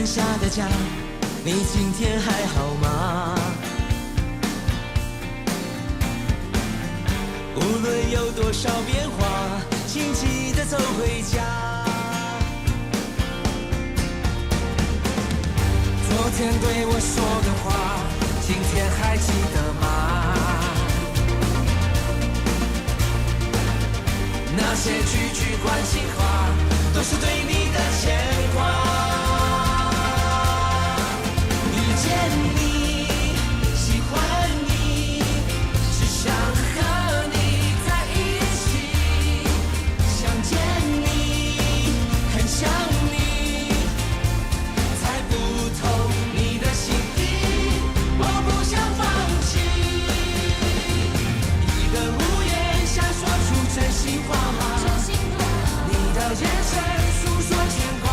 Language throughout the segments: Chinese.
下的家，你今天还好吗？无论有多少变化，请记得走回家。昨天对我说的话，今天还记得吗？那些句句关心话，都是对你的牵挂。遇见你，喜欢你，只想和你在一起。想见你，很想你，猜不透你的心意，我不想放弃。一个屋檐下说出真心话，你的眼神诉说牵挂，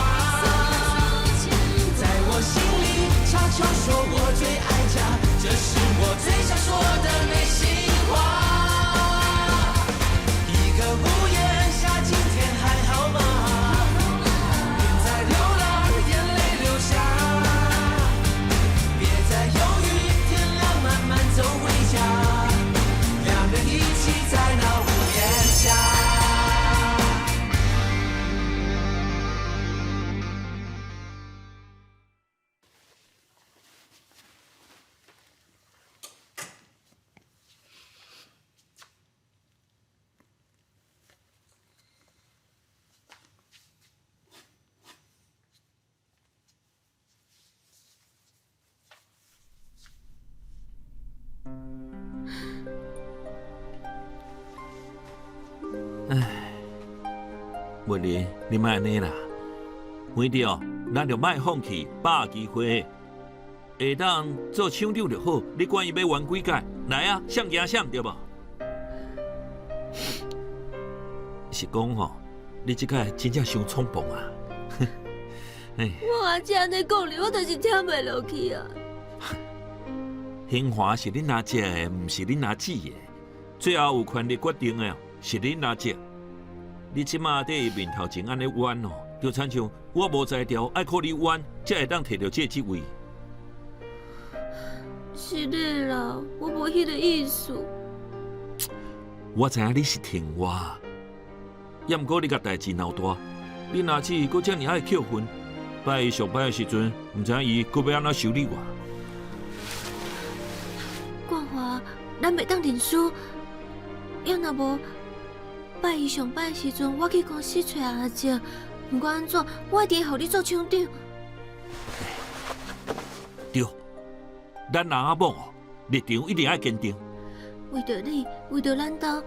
在我心里悄悄说我最爱家，这是我最想说的内心话。一个屋檐下，今天还好吗？别再流浪，眼泪流下，别再犹豫，天亮慢慢走回家，两人一起在那屋檐下。文林，你莫安尼啦，为着咱就莫放弃把握机会，下当做厂长就好。你管伊要玩几届，来啊，上惊上对无？是讲吼，你这届真正伤冲动啊！我阿姐安尼讲哩，我就是听袂落去啊。兴华是恁阿姐的，毋是恁阿姊的，最后有权利决定的是恁阿姐。你即马在伊面头前安尼冤哦，就亲像我无才调，爱靠你冤，才会当摕到这位。是的啦，我无迄个意思。我知影你是听我，也毋过你甲代志闹大，恁阿姊阁遮尔爱扣分，拜伊上班的时阵，毋知影伊阁要安怎修理我。冠华，咱袂当认输，要若无。拜伊上班的时阵，我去公司找阿姐。不管安怎，我一定会予你做厂长。对，咱人阿某哦，立场一定要坚定。为着你，为着咱家，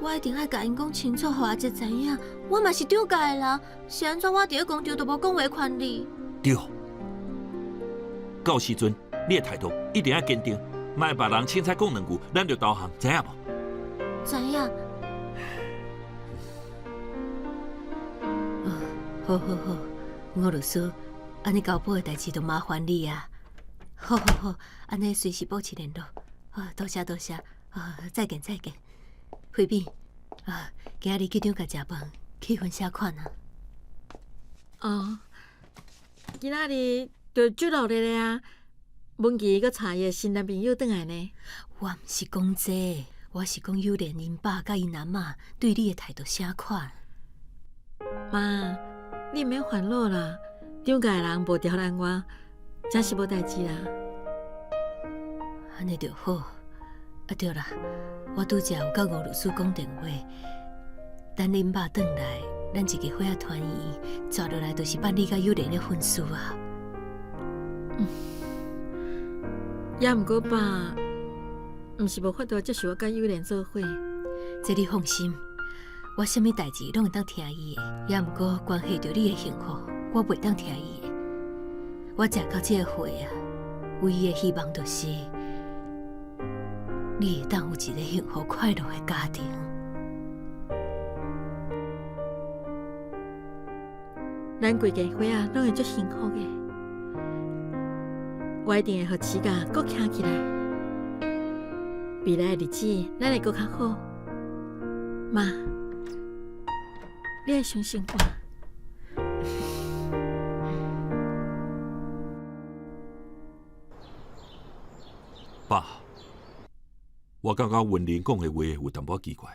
我一定要甲因讲清楚，互阿姐知影，我嘛是长家的人，是安怎我伫咧工厂都无讲话权利。对，到时阵你的态度一定要坚定，莫别人凊彩讲两句，咱就投降，知影无？知影。好好好，我就说，安尼交保的代志就麻烦你啊。好好好，安尼随时保持联络。多谢多谢，再见再见。惠美，今日去张家食饭，去分写款啊。哦，今仔日就酒落日的啊。文琪佮茶叶新男朋友转来呢。我毋是讲这，我是讲有莲因爸甲因阿嬷对你的态度啥款。妈。你毋免烦恼啦，张家的人无刁难我，真是无代志啦。安尼就好。对啦，我拄则有甲吴律师讲电话，等恁爸转来，咱一个伙仔团圆，抓落来就是办你甲幼莲的婚事啊。也毋过爸，毋是无法度接受我甲幼莲做伙。这你放心。我什么代志拢会当听伊的，也毋过关系到你的幸福，我袂当听伊的。我食到这个岁啊，唯一的希望就是你会当有一个幸福快乐的家庭。咱规家伙仔拢会足幸福的，我一定会互自家搁强起来。未来的日子，咱会搁较好。妈。你要相信我。我感觉文玲讲的话有淡薄奇怪。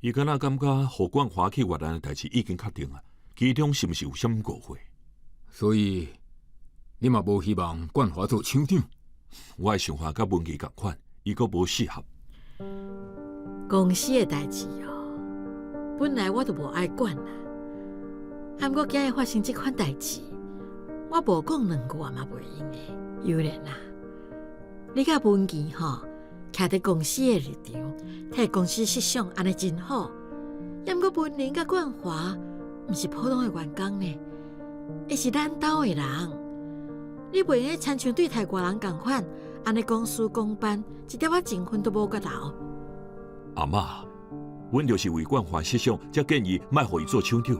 伊敢若感觉何冠华去越南的代志已经确定啊，其中是毋是有啥物误会？所以你嘛无希望冠华做厂长？我的想法甲文琪共款，伊阁无适合。公司的代志哦，本来我都无爱管啦。啊，毋过今日发生这款代志，我无讲两句嘛袂用的。有莲啊，你甲文琪吼，徛伫公司的立场，替公司设想，安尼真好。也毋过文玲甲冠华，毋是普通的员工呢，伊是咱兜的人。你袂用亲像对待外人共款，安尼公事公办，一点仔情分都无甲留。阿嬷，阮就是为冠华设想，才建议莫互伊做厂长。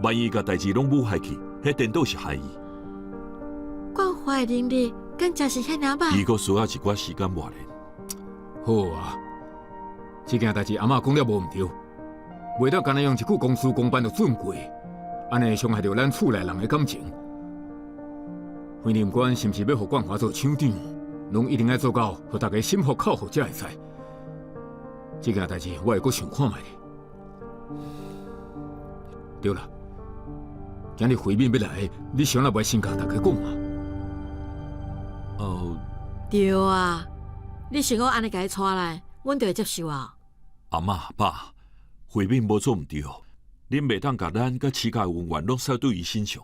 万一甲代志拢母害去，迄颠倒是害伊。冠华的能力更真是遐尔歹。伊阁需要一寡时间磨练。好啊，这件代志阿嬷讲了无毋对，袂当干那用一句公事公办就准过，安尼伤害到咱厝内人的感情。非任管是毋是要互冠华做厂长，拢一定要做到，互大家心服口服才会使。这件代志我会阁想看卖咧。对了，今日会面要来，你想若袂先甲大家讲嘛？对啊，你想我安尼甲伊带来，阮就会接受啊。阿嬷爸，会面无做毋对，恁袂当甲咱甲起家文员拢甩对伊身上。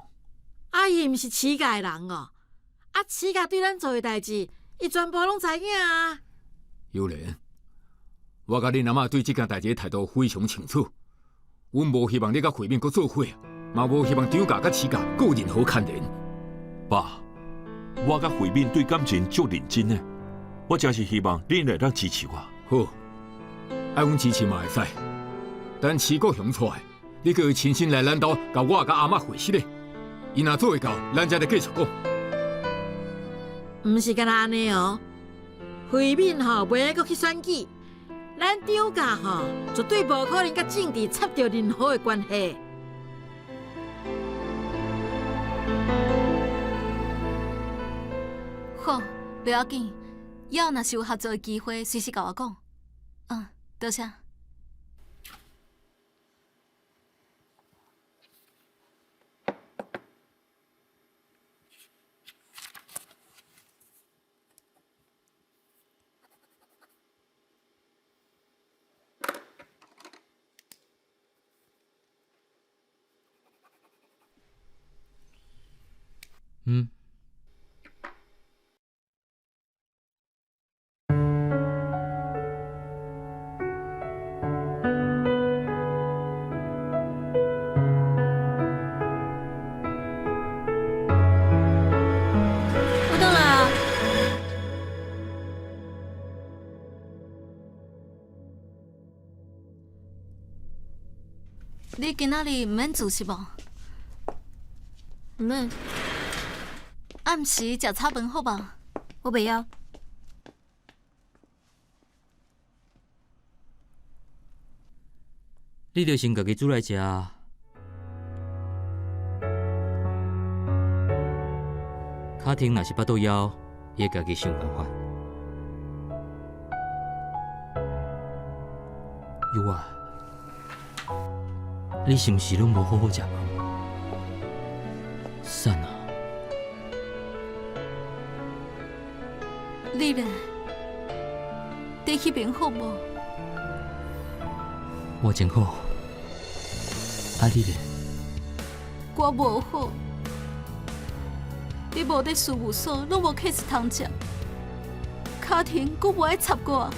阿姨毋是乞丐人哦，啊乞丐对咱做的代志，伊全部拢知影啊。有莲，我甲恁阿嬷对这件代志的态度非常清楚。阮无希望你甲会面阁做伙，嘛无希望张家甲乞丐阁有任何牵连。爸，我甲会面对感情足认真的，我真是希望恁会当支持我。好，爱阮支持嘛会使，等市国乡出来，你叫伊亲身来咱兜，甲我甲阿嬷会师咧。伊若做会到，咱才来继续讲。毋是干那安尼哦，会面吼袂阁去选举，咱张家吼绝对无可能甲政治插着任何的关系。好，不要紧，以后若是有合作的机会，随时甲我讲。多谢。我倒来啊。你今仔日毋免自习无？唔免，暗时食炒饭好无？我袂晓。你着先家己煮来食啊。卡廷若是巴肚枵，伊会家己想办法。有啊，你是毋是拢无好好食饭？瘦啊！你咧，你迄边好无？我真好，啊你咧？我无好。你无伫事务所，拢无 case 通接，家庭佫无爱插我。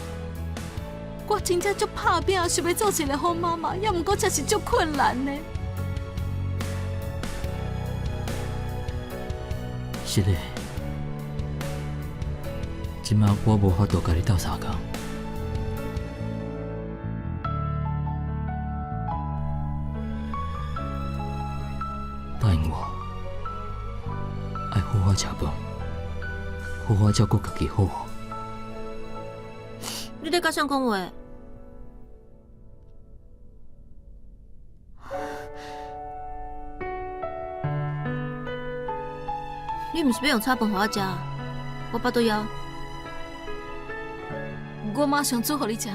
我真正足拍拼，想要做一个好妈妈，也毋过真是足困难呢。是的，即马我无法度甲你斗相共。答应我，爱好好食饭，好好照顾家己，好无？你在甲谁讲话？你毋是要用炒饭互我食？我巴肚枵。我马上煮互你食。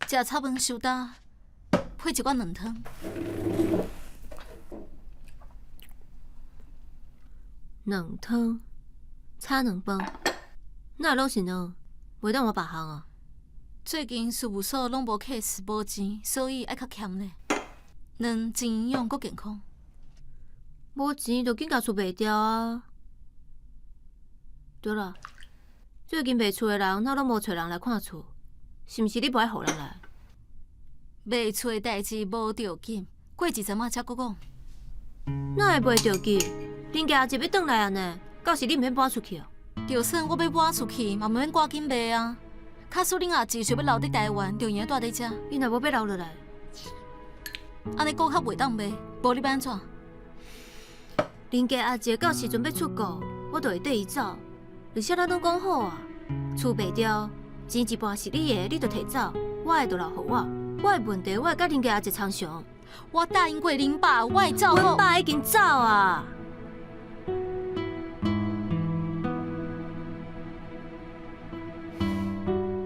食炒饭收单，配一罐卵汤。卵汤、炒卵饭，哪拢是卵？袂当我别项啊？最近事务所拢无 case， 无钱，所以爱较欠咧。卵真营养，阁健康。无钱就紧甲厝卖掉啊！对了，最近卖厝的人哪拢无找人来看厝？是毋是你不爱互人来？卖厝的代志无着紧，过一阵仔才阁讲。哪会袂着急？林家阿姐要转来啊呢，到时你毋免搬出去哦。就算我要搬出去，嘛毋免赶紧卖啊。假使恁阿姊想要留伫台湾，就用住伫遮。伊若要留落来，安尼搁较袂当卖，无你要安怎？林家阿姐到时阵要出国，我就会缀伊走。而且咱拢讲好啊，厝卖掉，钱一半是你的，你就摕走，我的就留互我。我的问题，我会甲林家阿姐参详。我答应过恁爸，我会照顾。阮爸已经走啊。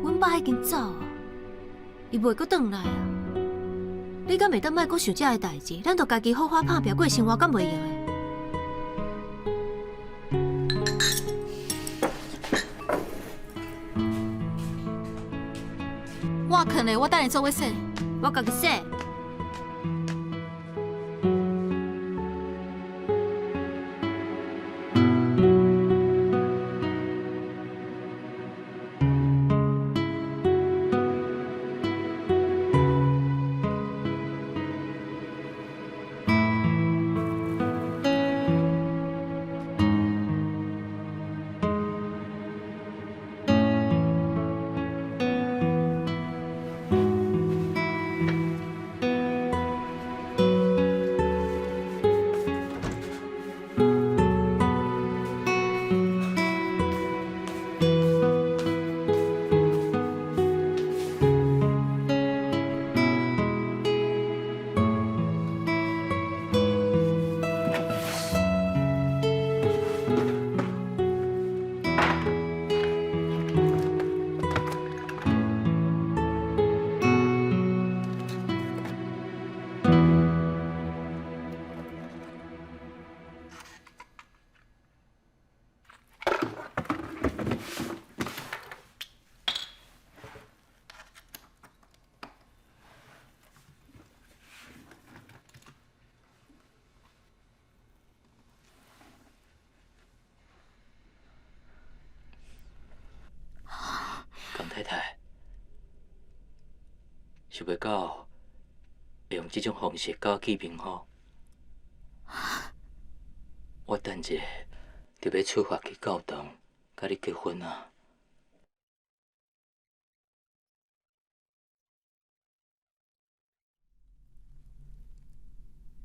阮爸已经走啊，伊袂阁转来啊。你敢袂当莫阁想遮个代志？咱就家己好好打拼过生活，敢袂用的？我肯嘞，我等下做伙洗。我家己洗。太太，想袂到会用这种方式交起平好。我等者就要出发去教堂，甲你结婚啊！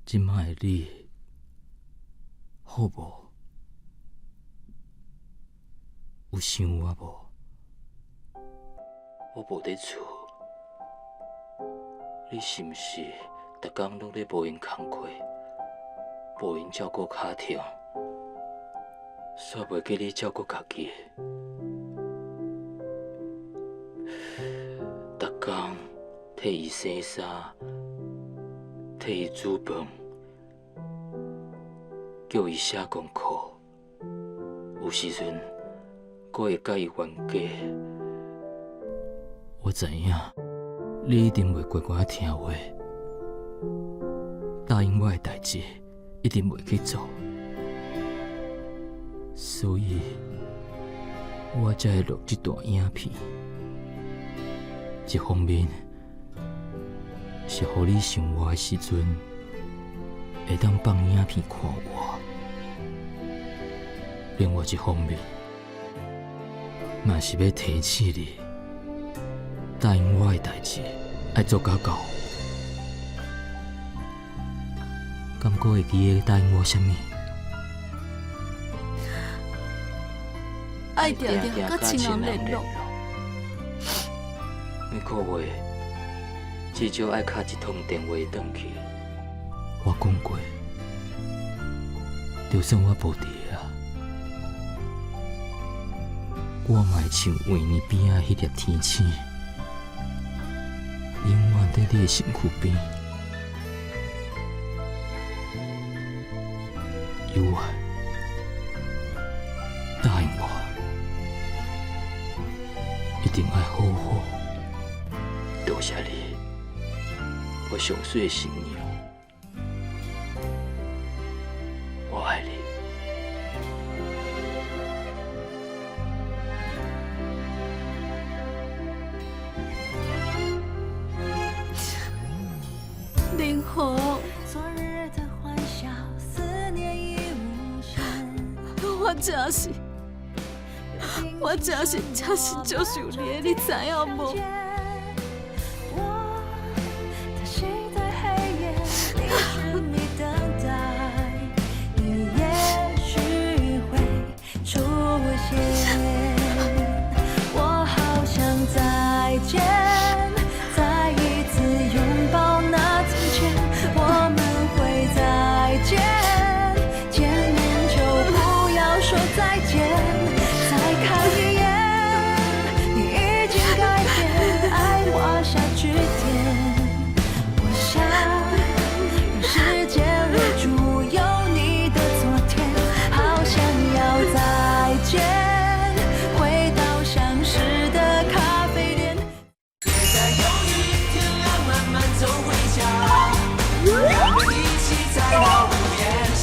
即摆的你好无？有想我无？我无伫厝，你是毋是逐工拢咧无闲工课，无闲照顾家庭，煞袂记你照顾家己？逐工替伊洗衫，替伊煮饭，叫伊写功课，有时阵阁会甲伊冤家。我知影，你一定袂乖乖听话，答应我的代志一定袂去做，所以我才会录这段影片。一方面是互你想我的时阵，会当放影片看我；另外一方面，嘛是要提醒你。答应我的代志，爱做到到。敢阁会记得答应我啥物？爱定定甲亲人联络。每个月至少爱敲一通电话转去。我讲过，就算我无伫啊，我嘛会像画面边仔迄粒天星，永远在你的身躯边。有爱，答应我，一定爱好好。多谢你，我上水的新娘，我爱你。林豪，昨日的欢笑，思念已无声。我真是就想你，你知影无？我的心在黑夜里寻觅等待，你也许会出现。我好想再见，再一次拥抱那从前，我们会再见，见面就不要说再见，再看一眼，你已经改变，爱画下句点。我想让时间留住有你的昨天，好想要再见，回到相识的咖啡店。别再犹豫，天亮慢慢走回家，让我们一起在那屋檐下。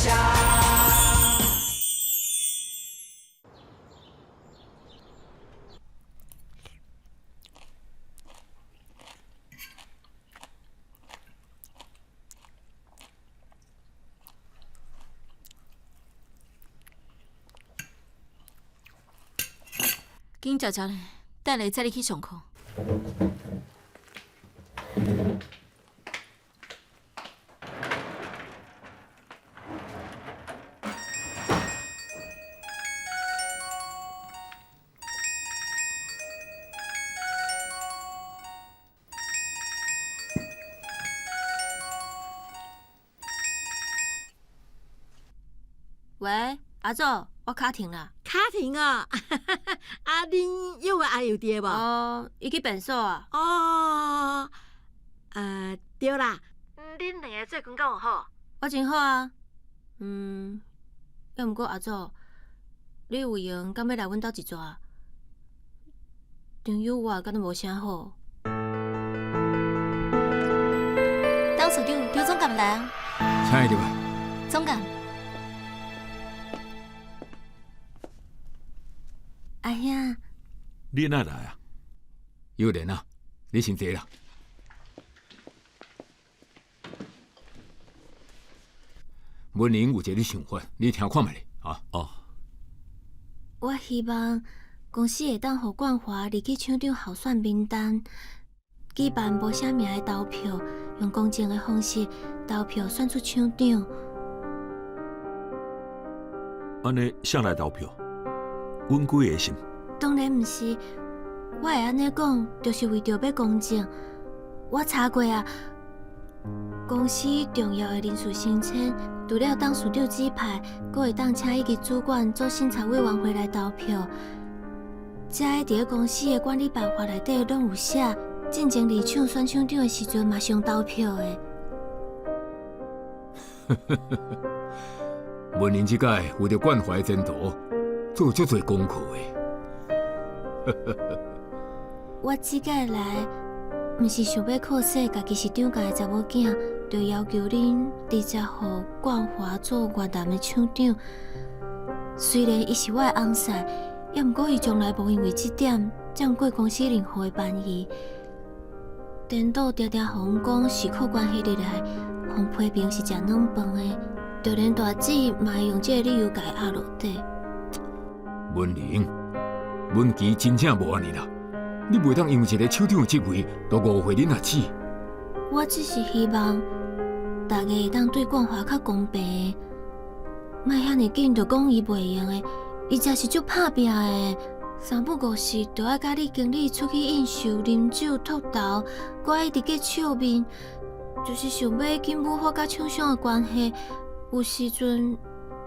紧食食咧，等下载你去上课。喂，阿祖，我卡停啦。卡婷啊，啊，恁有个阿有爹无？哦，伊去便所啊。哦，对啦，恁两个做工敢有好？我真好啊。要毋过阿祖，你有闲敢要来阮兜一撮？朋友我敢若无啥好。当处长，刘总监来啊。请入来。总监。阿兄，你哪来啊？有莲啊，你先坐啦。文玲有一个想法，你听看觅咧啊。哦，我希望公司会当互冠华入去厂长候选名单，举办无啥名的投票，用公正的方式投票选出厂长。安尼谁来投票？阮几个心？当然毋是，我会安尼讲，就是为着要公正。我查过啊，公司重要的人事升迁，除了董事长指派，阁会当请一级主管做审查委员会来投票。这伫咧公司的管理办法内底拢有写，进前二厂选厂长的时阵嘛是用投票的。文玲即届为着关怀前途，做足侪功课的。我即届来，毋是想要靠说家己是长家的查某囝，就要求恁直接互冠华做越南的厂长。虽然伊是我的翁婿，也毋过伊从来无因为这点占过公司任何的便宜。颠倒常常互阮讲是靠关系入来，互批评是食软饭的，就连大姊嘛会用这个理由甲伊压落底。文玲，文琪真正无安尼啦，你袂当因为一个厂长的职位，就误会恁阿姊。我只是希望大家会当对冠华较公平的，莫遐尼紧就讲伊袂用的，伊才是足拍拼的。三不五时就爱甲你经理出去应酬、啉酒、吐豆，搁爱直去笑面，就是想要紧母化甲厂商的关系。有时阵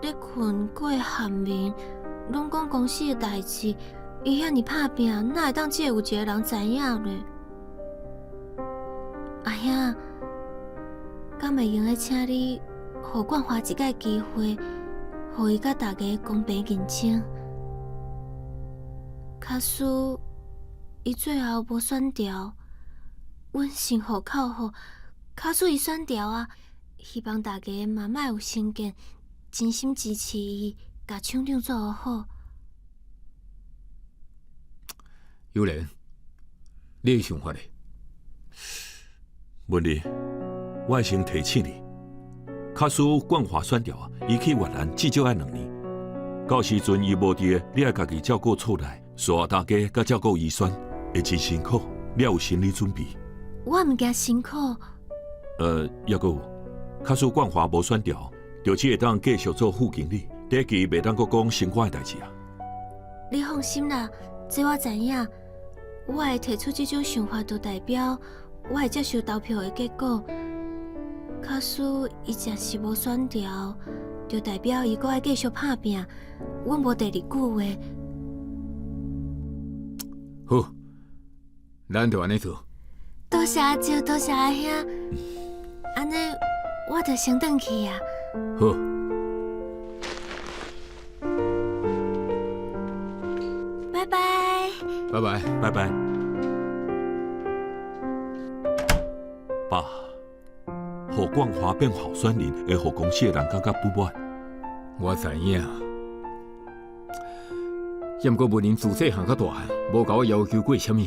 咧困过寒眠，拢讲公司的代志，伊遐尼拍拼，哪会当只有一个人知影咧？阿兄，敢会用咧请你，互冠华一个机会，互伊甲大家公平竞争？假使伊最后无选调，阮心服口服。假使伊选调啊，希望大家嘛莫有成见，真心支持伊，甲厂长做好。有人，你的想法呢？文丽，我会先提醒你，假使冠华选调啊，伊去越南至少要2年。到时阵伊无伫的，你要家己照顾厝内，所大家甲照顾医生，会真辛苦，你要有心理准备。我毋惊辛苦。抑阁有，假使冠华无选调，就只会当继续做副经理，第一期袂当阁讲升官的代志啊。你放心啦，这我知影。我会提出这种想法，就代表我会接受投票的结果。假使伊真是无选调，就代表伊阁爱继续拍拼。阮无第二句话。好，咱就安尼做。多谢阿舅，多谢阿兄。安尼，我就先回去啊。好。拜拜。拜拜，拜拜。爸，互冠华变候选人，会互公司的人感觉不满。我知影。毋过文林自细汉到大汉，无甲我要求过啥物。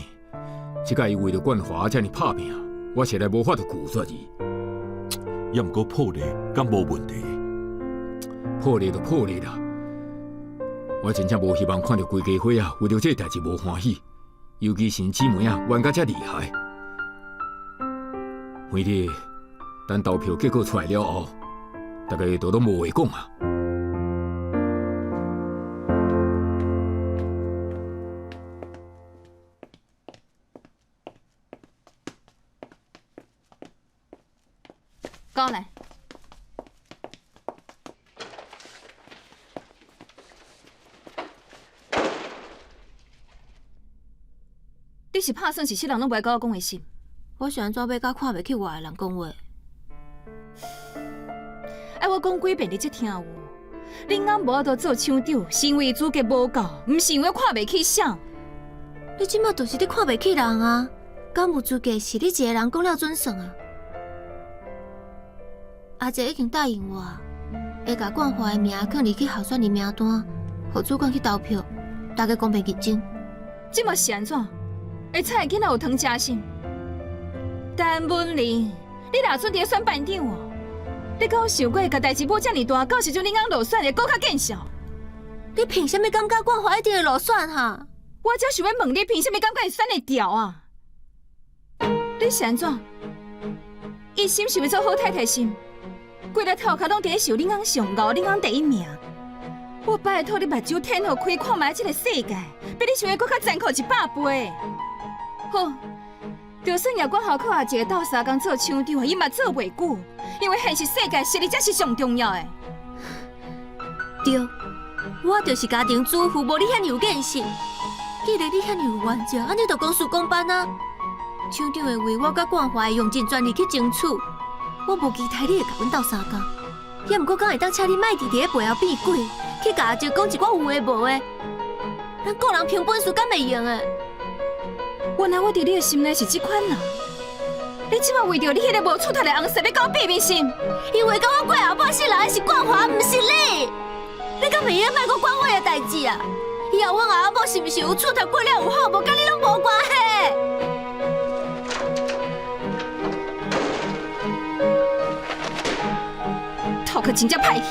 即摆伊为了冠华遮尔拍拼，我实在无法度拒绝伊。也毋过破例，敢无问题？破例就破例啦。我真正无希望看到规家伙啊，为了这代志无欢喜，尤其是姊妹啊，冤甲遮厉害。反正等投票结果出来了后，大家都拢无话讲啊。过来。你是拍算是世人拢袂甲我讲的心？我是安怎要甲看袂起我的人讲话？哎，我讲几遍你才听有？恁翁无法度做厂长，是因为资格无够，毋是因为看袂起啥。你即马就是你看袂起人啊！敢有资格是你一个人讲了准算啊？阿姐已经答应我，会甲冠华的名放入去候选人名单，互主管去投票，大家公平竞争。即马是安怎？会菜的囡仔有糖食心？但文玲，你哪阵伫选班长哦？你敢有想过，甲代志无遮尔大，到时阵恁翁落选会更较见效？你凭啥物感觉冠华一定会落选哈？我只是要问你，凭啥物感觉会选会掉啊？你是安怎？一心是要做好太太心？规日头壳拢伫咧想恁翁上高，恁翁第一名。我拜托你目睭天互开，看卖这个世界，比你想的更较残酷100倍。好，就算夜管校考下一个斗3工做厂长，伊嘛做袂久，因为现实世界实力才是上重要的。对，我就是家庭主妇，无你遐尼有见识。既然你遐尼有原则，安尼就公事公办啊。厂长的位，我甲冠华会用尽全力去争取。我无期待你会甲阮斗3工，也毋过敢会当请你莫伫咧背后变鬼，去甲阿舅讲一寡有诶无诶。咱个人凭本事敢袂用诶？原来我伫你的心内是这款人。你即马为着你迄个无出头的红色要甲我变面心？因为甲我过后半世人的是冠华，毋是你。你敢袂用莫阁管我的代志啊？以后阮阿某是毋是有出头过了有好，无甲你拢无关系。头壳真正歹去。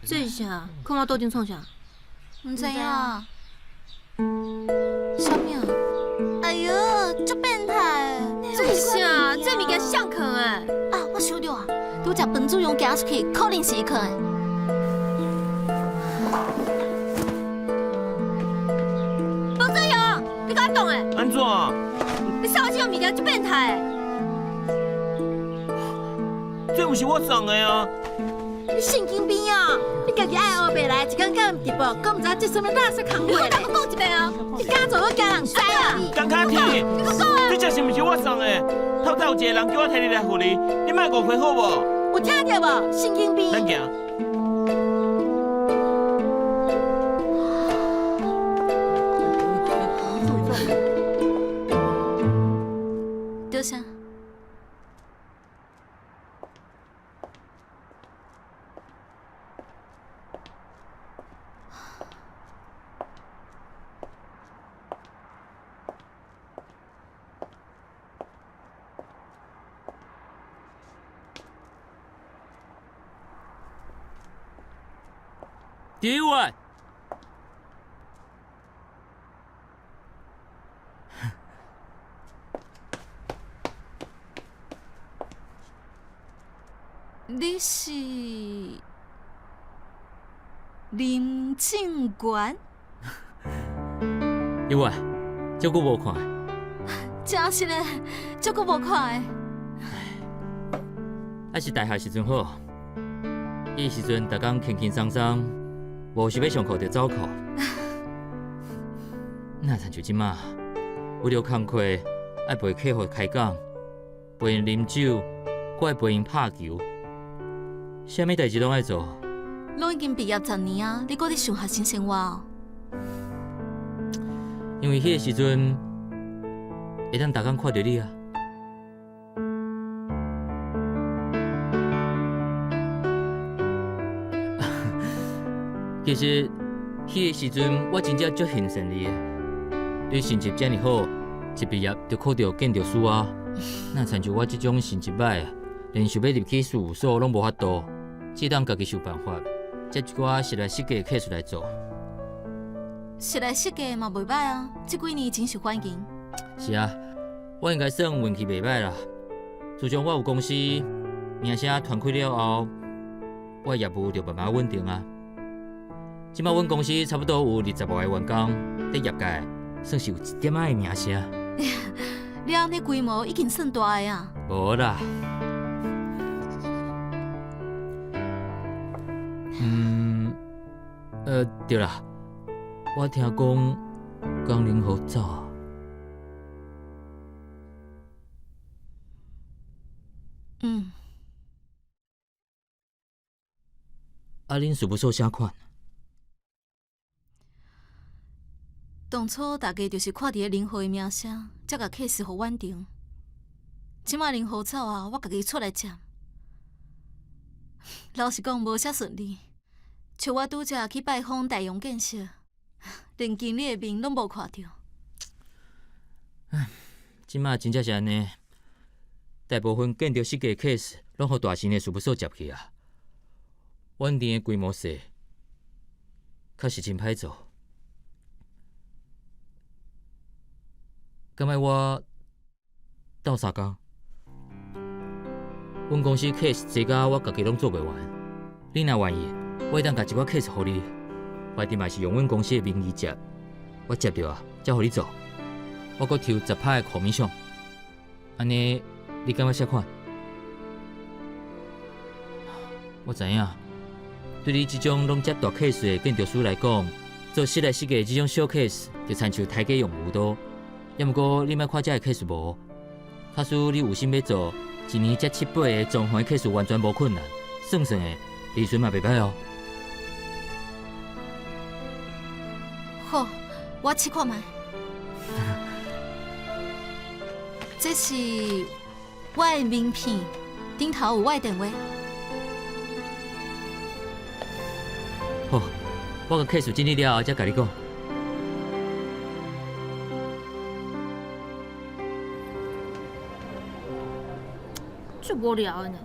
这是啥？看我倒顶创啥？唔知影。啥物啊？哎哟，足变态！这是啥？这物件是相坑诶！啊，我想到啊，拄食饭主用行出去，可能是伊坑诶。保正勇，你给我懂诶？安怎？你送我这种物件就变态诶！这不是我送的啊！你神经病哦！你家己爱学袂来，一天到晚直播，讲唔知这什么垃圾空话你甲我讲一遍哦！你敢做我惊人知啊！江卡提，这只是不是我送的？透早有一个人叫我摕你来护你，你莫误会好无？有听到无？神经病！咱行。多少？第一碗。你是林静源？一碗，这久无看，真是嘞，足久无看的。还是大学时阵好。伊时阵逐工轻轻松松，无想要上课就走课。哪像就即马，为了工课，爱陪客户开讲，陪因啉酒，搁爱陪因拍球，啥物代志拢爱做。拢已经毕业10年啊，你搁伫想学生生活哦？因为迄个时阵，会当逐工看到你啊。其实，迄个时阵我真正足欣赏你的。你成绩遮尔好，一毕业就考到建筑师啊。哪像就我这种成绩歹，连想要入去事务所拢无法度，只当家己想办法，接一寡实来设计的 case 来做。实来设计嘛袂歹啊，这几年真受欢迎。是啊，我应该算运气袂歹啦。自从我有公司名声传开了后，我的业务就慢慢稳定啊。即摆阮公司差不多有20外个员工，在业界算是有一点仔的名声。你安尼规模已经算大个啊。无啦。对啦，我听讲江林好走啊。啊，恁事务所啥款？当初大家就是看伫林浩的名声，才甲 case 互稳定。即马林浩走啊，我家己出来接。老实讲，无啥顺利。像我拄则去拜访大洋建设，连经理的面拢无看到。即马真正是安尼，大部分建筑设计的 case 拢互大型的事务所接去啊。稳定的规模细，确实真歹做。敢莫我斗3工，阮公司 case 多甲我家己拢做袂完。你若愿意，我会当甲一寡 case 互你，外底嘛是用阮公司的名义接，我接着啊，才互你做。我阁抽10拍的扣面相，安尼你感觉啥款？我知影，对你这种拢接大 case 的建筑师来讲，做室内设计这种小 case 就亲像台阶用牛刀。要毋过你莫看这个 case 无，假使你有心要做，一年接7、8个装潢的 case 完全无困难，算算的利润嘛袂歹哦。好，我试看卖。这是我的名片，顶头有我的电话。好，我甲 case 整理了后，才甲你讲。最无聊的呢。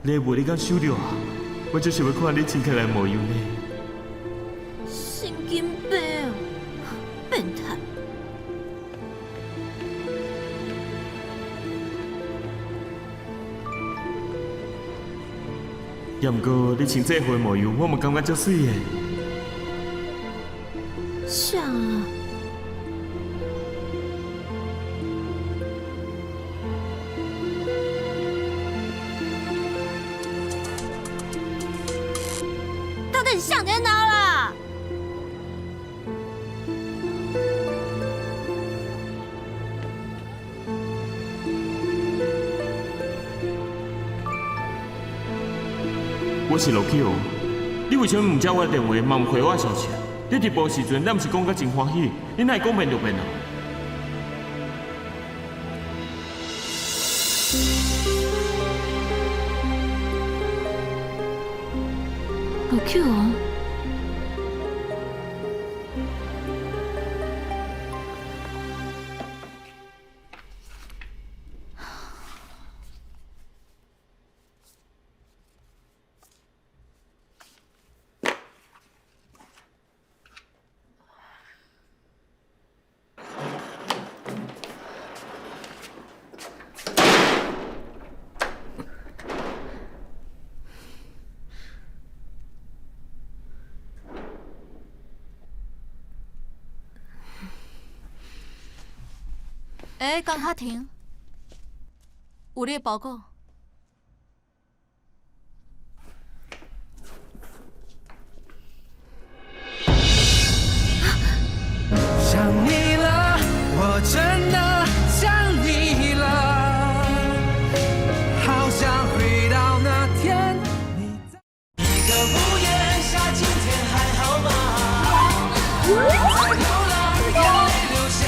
你的你敢收到啊？我就是要看你穿起来模样呢。神经病，变态！也毋过你穿这花模样，我嘛感觉足水的。像啊，到底像在哪啦？我是罗 Q， 你为什么唔接我的电话，嘛唔回我消息？你直播时阵，咱唔是讲甲真欢喜，你哪会讲变就变啊？好 Q 哦。江卡婷，有你的报告。想你了，我真的想你了，好想回到那天，你在一个屋檐下，今天还好吗？在流浪，眼泪流下。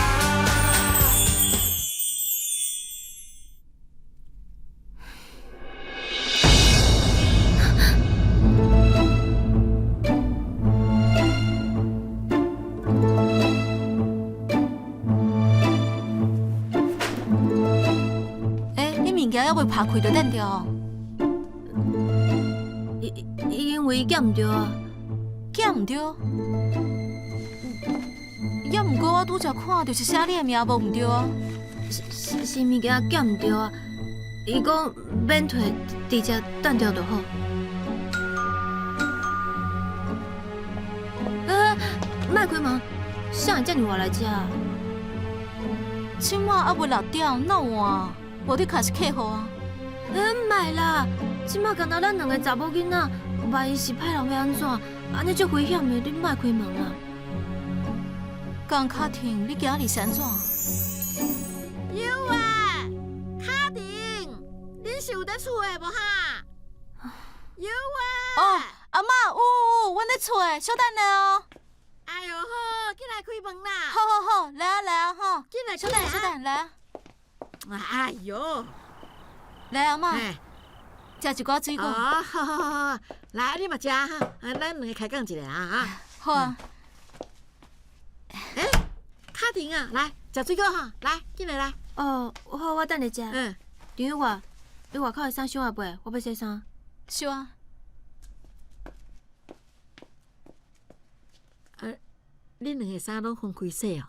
还未拍开就等着，因为捡唔到啊，捡唔到。也毋过我拄则看到是写你的名，无毋对啊。是物件捡唔到啊？伊讲免退，直接等着就好。莫开门，啥人遮尔晚来食？即晚还未6点，哪有啊？无你开是客户啊？莫啦，即马干那咱两个查某囡仔，万一是歹人要安怎？安尼足危险的，你莫开门啦。江卡婷，你今日是安怎？有啊，卡婷，恁是有在厝的无哈？有啊。哦，阿嬷，有，阮在厝的，小等下哦。哎呦好，进来开门啦！好好好，来啊来啊吼，进来小等小等来啊。哎呦，来阿嬷，哎，食一寡水果。哦，好好好，来你嘛食哈，咱两个开讲一下啊好啊。哎，卡婷啊，来食水果哈，来进来来。哦，好，我等下食。嗯，等于我，你外口的衫收啊袂？我要洗衫。收啊。恁两个衫拢分开洗哦。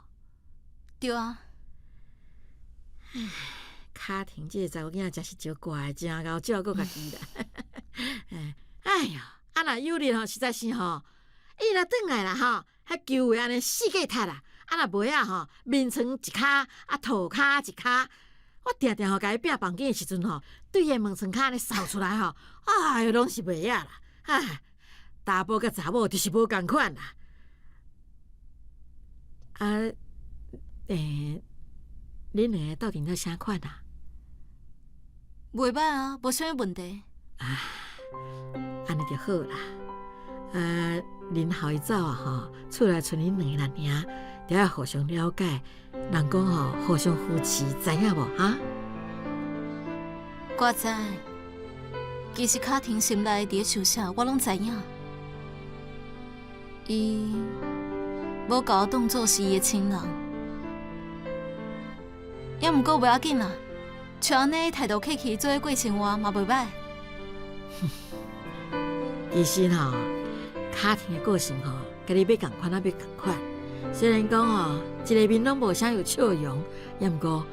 对啊。卡婷这个查某囝真是足乖，真贤照顾家己啦。哎呀，啊那有日吼，实在是吼，伊若转来啦吼，遐球话安尼四界踢啦，啊若袂啊吼，面床一骹，啊涂骹一骹，我定定吼，甲伊拼房间的时阵吼，对伊门床骹安尼扫出来吼，哎哟，拢是袂啊啦，哎，查甫甲查某就是无共款啦。啊，恁两个到底要啥款啊？袂歹啊，无啥物问题。啊，安尼就好啦。恁后一走啊吼，厝内剩恁两个人尔，就要互相了解。人讲吼，互相扶持，知影无哈？我知，其实卡婷心内伫咧想啥，我拢知影。伊无甲我当作是伊的亲人，也毋过袂要紧啦，像安尼态度客气，做伙过生活嘛袂歹。其实吼，卡婷的个性吼，甲你要共款啊，要共款。虽然讲吼，一个面拢无啥有笑容，也毋过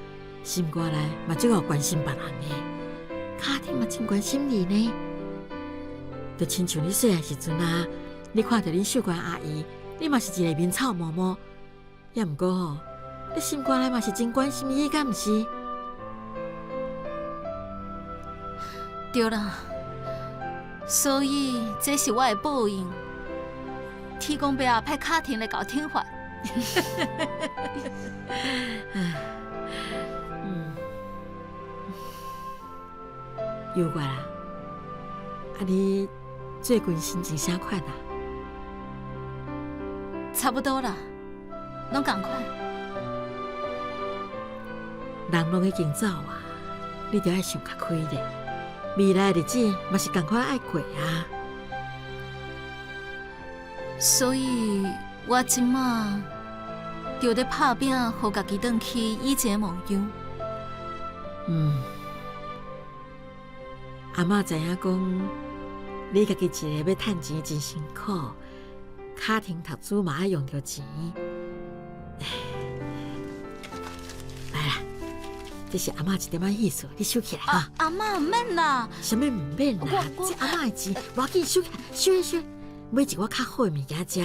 心肝内嘛足够关心别人的。卡婷嘛真关心你呢。就亲像你细汉时阵啊，你看到恁秀官阿姨，你嘛是一个面草模模，也毋过吼，你心肝内嘛是真关心伊，敢毋是？对啦，所以这是我的报应。天公伯啊，派卡廷来搞天罚。有怪啦，你最近心情啥款啊？差不多啦，拢共款。人拢已经走啊，你着爱想较开咧。未来的日子嘛是共款爱过啊。所以我即马就咧拍拼，互家己转去以前的模样。阿嬷知影讲，你家己一个要趁钱真辛苦，家庭读书嘛爱用着钱。来啦，这是阿嬷一点仔意思，你收起来哈。阿嬷唔免啦，什么唔免啦？这阿嬷的钱，我要紧收起来，收一收。买一个较好的物件食，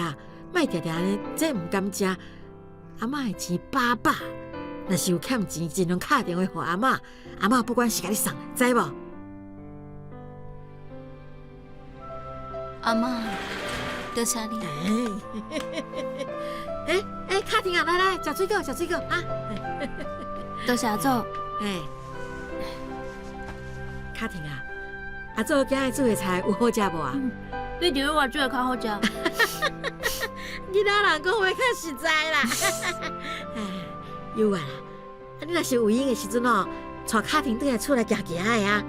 莫定定咧，这唔甘食。阿嬷的钱饱饱，若是有欠钱，尽量打电话给阿嬷，阿嬷不管是甲你送，知无？阿嬷，多谢你。卡廷啊，来，食水果啊！多谢阿祖。卡廷啊，阿祖今日煮的菜有好食无啊？你认为我煮的较好食？囡仔人讲话较实在啦。有啊啦，你若是有闲的时阵哦，带卡廷倒来厝内行行的啊。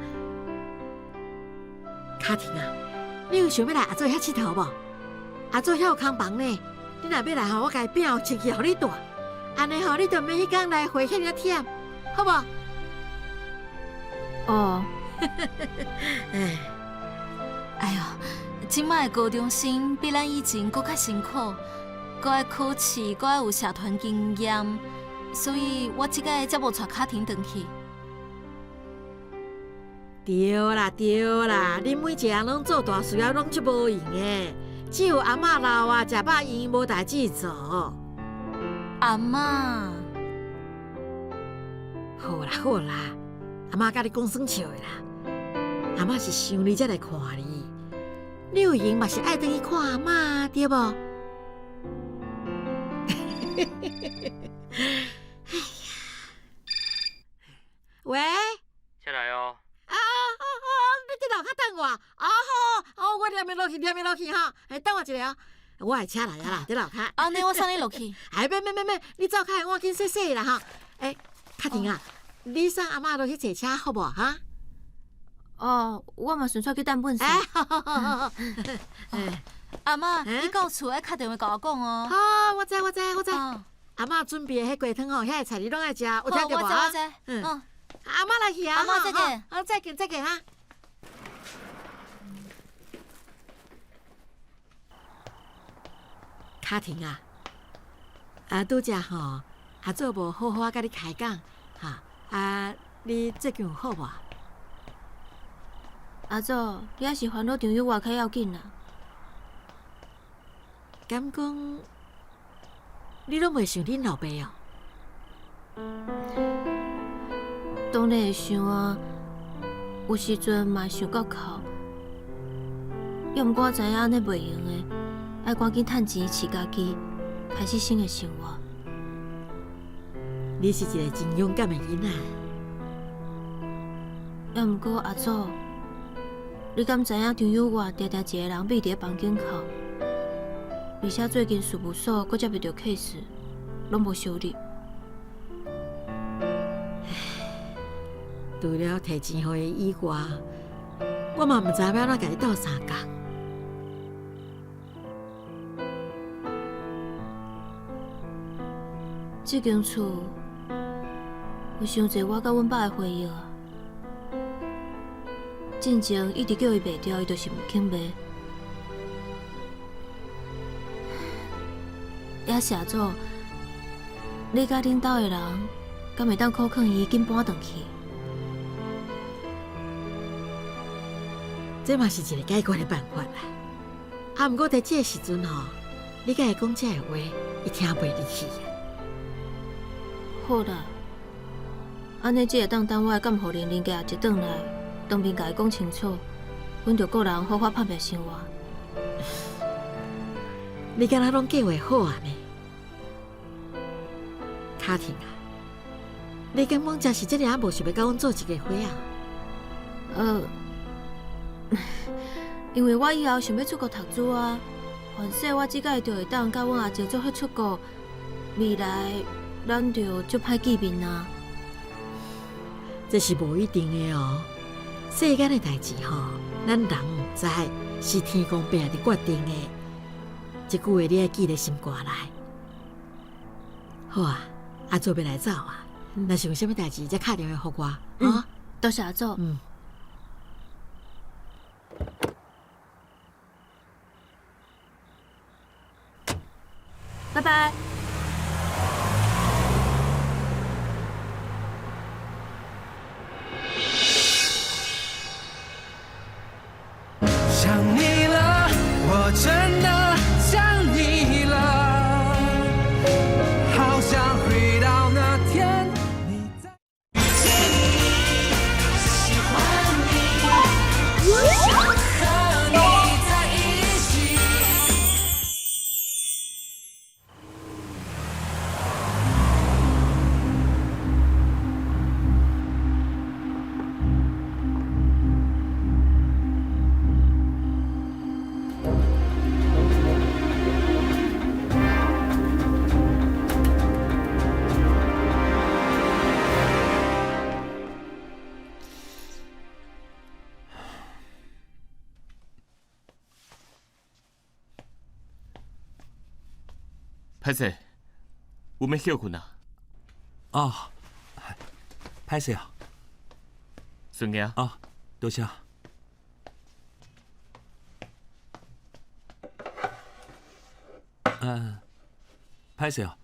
卡廷啊，你有想要来阿祖遐佚佗无？阿祖遐有空房呢，你若要来吼，我家变后亲戚互你住，安尼吼你就免迄天来回遐尔忝，好无？哦。哎呦，即摆的高中生比咱以前搁较辛苦，搁爱考试，搁爱有社团经验，所以我即个才无带卡廷转去。对啦，恁每一个人拢做大事啊，拢足无用的，只有阿嬷老啊，食饱闲无代志做。阿嬷，好啦，阿嬷甲你讲算笑的啦。阿嬷是想你才来看你，你有闲嘛是爱转去看阿嬷，对无？喂，起来哦。你伫楼骹等我。我念面落去哈。等我一下哦，我的车来啊啦，伫楼骹。安尼我送你落去。免，你走开，我紧洗啦哈。卡廷啊，你送阿嬷落去坐车好无哈？哦，我嘛顺续去等本事。好。阿嬷，你到厝爱打电话甲我讲哦。好，我知。阿嬷准备的迄鸡汤吼，遐个菜你拢爱食，有听到无？我知。阿嬷来去啊！阿嬷再见。再见哈。卡廷啊，拄则吼，阿祖无好好甲你开讲哈。你最近有好无？阿祖，你还是烦恼场友外较要紧啦。敢讲，你拢袂想恁老爸哦？当然会想啊，有时阵嘛会想到哭。要毋过我知影安尼袂用的，爱赶紧趁钱饲家己，开始新的生活。你是一个真勇敢的囡仔。要毋过阿祖，你敢知影场友外常常一个人秘伫房间哭，而且最近事务所搁接袂到 case， 拢无收入。除了摕钱互伊以外，我嘛毋知要安怎甲伊斗相共。这间厝有伤侪我甲阮爸的回忆啊。进前一直叫伊卖掉，伊就是毋肯卖。也是阿祖，你甲恁兜的人，敢会当靠劝伊紧搬转去？这嘛是一个解决的办法啦。啊，毋过在这个时阵吼，你甲伊讲这个话，伊听袂入去啊。好啦，安尼只会当我的监护人林家一转来，当面甲伊讲清楚，阮就个人好好拍拼生活。你敢若拢计划好啊呢？卡婷啊，你敢讲真是这个也无想要甲阮做一个伙啊？因为我以后想要出国读书啊，凡说我即个就会当甲阮阿姐做伙出国，未来咱就足歹见面啊。这是无一定的哦。世间的代志吼，咱人毋知，是天公伯伫决定的。这句话你要记在心肝内。好啊，阿祖要来走啊。若是有啥物代志，再打电话给我啊。多谢阿祖。拜拜。想你了，我真的想你了，好想回到那天你在。遇见你，喜欢你，想和你在一起。歹势，阮要休困啊。啊，歹势啊。顺行。啊，多谢。歹势啊，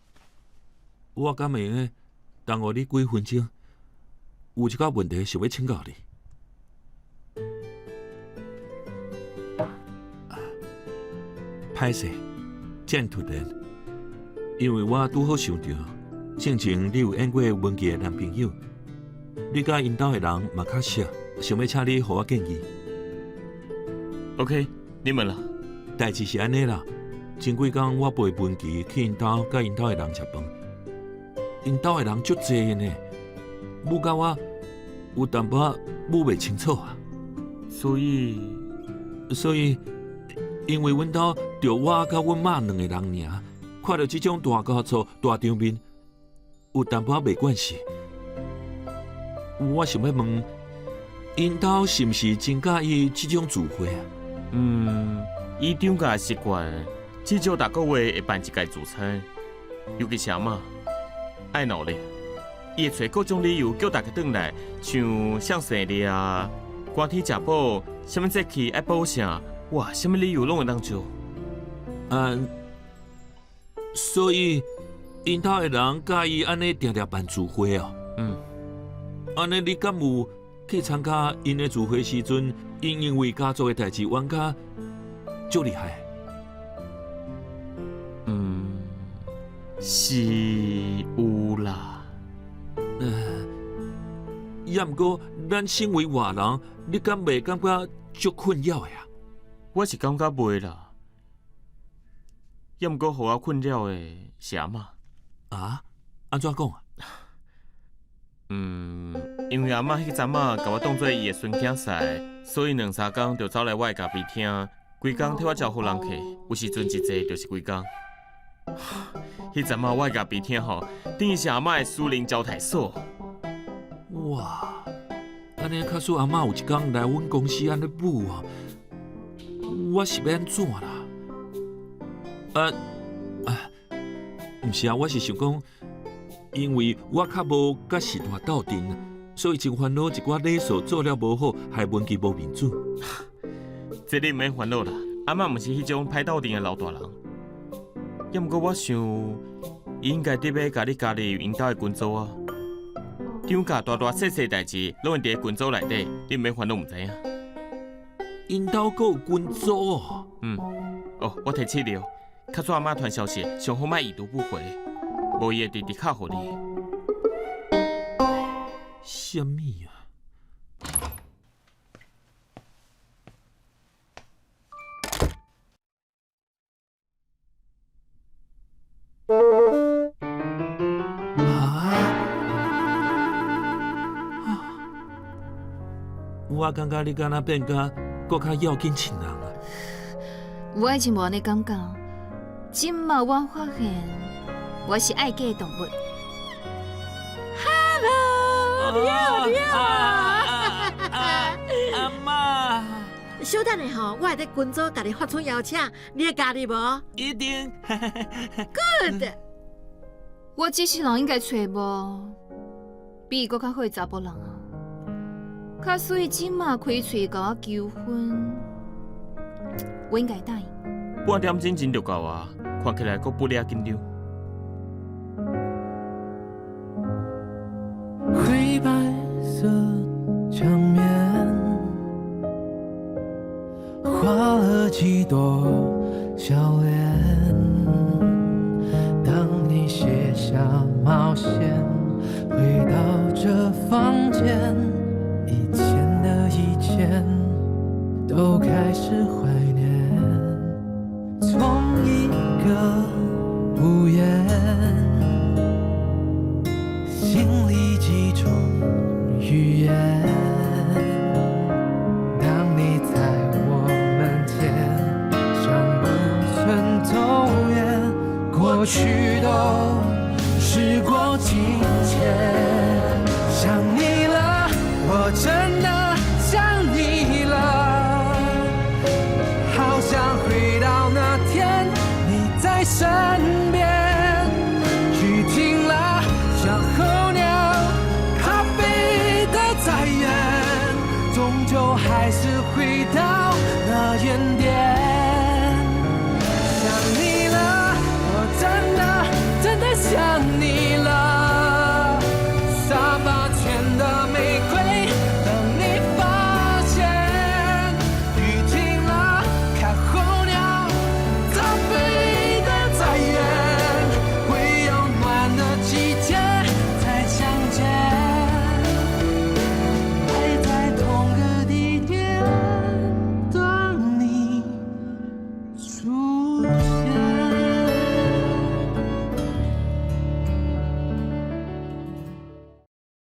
我敢会用耽误你几分钟，有一个问题想要请教你。歹势，真突然。因为我拄好想到，之前你有演过文琪的男朋友，你甲因兜的人嘛较熟，想要请你给我建议。OK， 你问啦。代志是安尼啦，前几工我陪文琪去因兜，甲因兜的人食饭，因兜的人足济的呢，母甲我有淡薄母袂清楚啊。所以，因为阮兜就我甲阮妈两个人尔。看到这种大家族、大场面，有淡薄袂惯势。我想要问，因兜是毋是真介意这种聚会啊？以张家习惯，至少逐个月会办一届聚餐，尤其是阿嬷爱努力，伊会找各种理由叫大家转来，像像生日啊、寒天食饱、什么节气爱补啥，哇，什么理由拢会当做。所以，因兜的人介意安尼定定办聚会哦。安尼你敢有去参加因的聚会时阵，因为家族的代志冤家足厉害？是有啦。也毋过，咱身为外人，你敢袂感觉足困扰的啊？我是感觉袂啦。也毋过，互我困扰的是阿嬷。啊？安怎讲啊？因为阿嬷迄阵仔甲我当做伊的孙囝婿，所以2、3工就走来我的家己厅，规工替我招呼人客，有时阵一坐就是规工。迄阵仔我的家己厅吼，等于是阿嬷的私人招待所。哇！安尼假使阿嬷有一天来阮公司安尼舞啊，我是要安怎啦？毋是啊，我是想讲，因为我较无甲时代斗阵，所以真烦恼一寡礼数做了无好，害文琪无面子。这你毋免烦恼啦，阿嬷毋是迄种歹斗阵的老大人。也毋过我想，伊应该得要甲你加入因兜的群组啊。张家大大细细代志，拢会伫群组内底，你毋免烦恼，毋知影。因兜阁有军组哦。哦，我提醒你哦，较早阿妈传消息，上好莫已读不回，无伊会直直敲互你。什么啊？我感觉你敢若变甲搁较要紧亲人啊！我以前无安尼感觉，今嘛我发现我是爱嫁的动物。阿妈，小等下吼，我会伫军组甲你发出邀请，你会加入无一定。 ？Good。我这世人应该找无比伊搁较好的查甫人啊。较所以今嘛开喙甲我求婚，我应该答应。半点钟前就到啊，看起来阁不了紧张。灰白色墙面，画了几朵笑脸。当你卸下冒险，回到这房间，以前的以前都开始怀念。从一个屋檐，心里几种语言。当你在我们间，像不曾走远，过去都时过境迁。想你了，我真的想你了，好想回到那天你在身边。雨停了，像候鸟，咖啡的再远，终究还是回到那原点。